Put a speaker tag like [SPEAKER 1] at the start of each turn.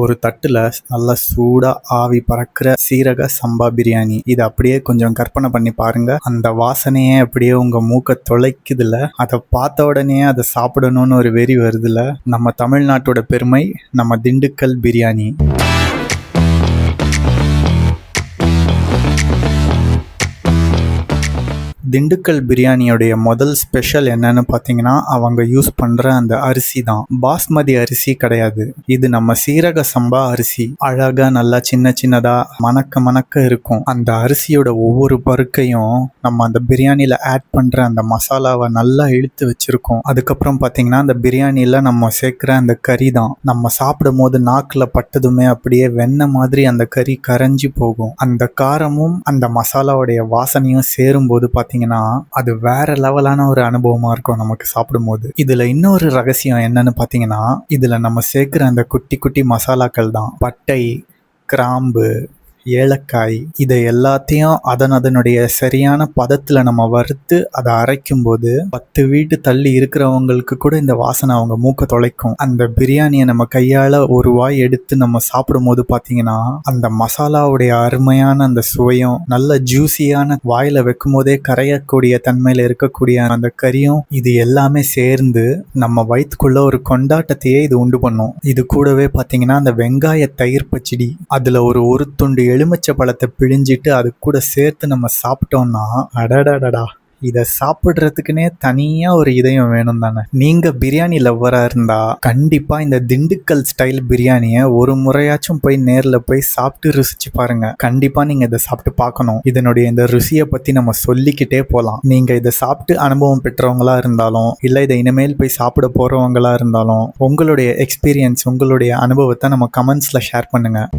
[SPEAKER 1] ஒரு தட்டுல நல்லா சூடா ஆவி பறக்கிற சீரக சம்பா பிரியாணி. இதை அப்படியே கொஞ்சம் கற்பனை பண்ணி பாருங்க. அந்த வாசனையே அப்படியே உங்க மூக்க தொலைக்குதுல. அதை பார்த்த உடனே அதை சாப்பிடணும்னு ஒரு வெறி வருதுல. நம்ம தமிழ்நாட்டோட பெருமை நம்ம திண்டுக்கல் பிரியாணி. திண்டுக்கல் பிரியாணியோடைய முதல் ஸ்பெஷல் என்னன்னு பார்த்தீங்கன்னா, அவங்க யூஸ் பண்ணுற அந்த அரிசி தான். பாஸ்மதி அரிசி கிடையாது, இது நம்ம சீரக சம்பா அரிசி. அழகாக நல்லா சின்ன சின்னதாக மணக்க மணக்க இருக்கும். அந்த அரிசியோட ஒவ்வொரு பருக்கையும் நம்ம அந்த பிரியாணியில் ஆட் பண்ணுற அந்த மசாலாவை நல்லா இழுத்து வச்சுருக்கோம். அதுக்கப்புறம் பார்த்தீங்கன்னா, அந்த பிரியாணியில் நம்ம சேர்க்குற அந்த கறி தான். நம்ம சாப்பிடும் போது நாக்கில் பட்டதுமே அப்படியே வெண்ணெய் மாதிரி அந்த கறி கரைஞ்சி போகும். அந்த காரமும் அந்த மசாலாவுடைய வாசனையும் சேரும்போது பார்த்தீங்கன்னா அது வேற லெவலான ஒரு அனுபவமா இருக்கும் நமக்கு சாப்பிடும்போது. இதுல இன்னொரு ரகசியம் என்னன்னு பார்த்தீங்கன்னா, இதுல நம்ம சேர்க்கிற அந்த குட்டி குட்டி மசாலாக்கள் தான். பட்டை, கிராம்பு, ஏலக்காய், இதை எல்லாத்தையும் அதனுடைய சரியான பதத்தில் நம்ம வறுத்து அதை அரைக்கும் போது 10 வீட்டு தள்ளி இருக்கிறவங்களுக்கு கூட இந்த வாசனை அவங்க மூக்க தொலைக்கும். அந்த பிரியாணியை நம்ம கையால் ஒரு வாய் எடுத்து நம்ம சாப்பிடும் போது பார்த்தீங்கன்னா, அந்த மசாலாவுடைய அருமையான அந்த சுவையும் நல்ல ஜூஸியான வாயில் வைக்கும் போதே கரையக்கூடிய தன்மையில் இருக்கக்கூடிய அந்த கறியும் இது எல்லாமே சேர்ந்து நம்ம வயிற்றுக்குள்ள ஒரு கொண்டாட்டத்தையே இது உண்டு பண்ணும். இது கூடவே பார்த்தீங்கன்னா அந்த வெங்காய தயிர் பச்சடி, அதில் ஒரு துண்டு எலுமிச்சை பழத்தை பிழிஞ்சிட்டு அது கூட சேர்த்து நம்ம சாப்பிட்டோம்னா அடடடடா, இதை சாப்பிட்றதுக்குன்னே தனியாக ஒரு இதயம் வேணும் தானே. நீங்கள் பிரியாணி லவ்வராக இருந்தால் கண்டிப்பாக இந்த திண்டுக்கல் ஸ்டைல் பிரியாணியை ஒரு முறையாச்சும் போய் நேரில் போய் சாப்பிட்டு ருசிச்சு பாருங்கள். கண்டிப்பாக நீங்கள் இதை சாப்பிட்டு பார்க்கணும். இதனுடைய இந்த ருசியை பற்றி நம்ம சொல்லிக்கிட்டே போகலாம். நீங்கள் இதை சாப்பிட்டு அனுபவம் பெற்றவங்களா இருந்தாலும் இல்லை இதை இனிமேல் போய் சாப்பிட போகிறவங்களா இருந்தாலும் உங்களுடைய எக்ஸ்பீரியன்ஸ், உங்களுடைய அனுபவத்தை நம்ம கமெண்ட்ஸில் ஷேர் பண்ணுங்கள்.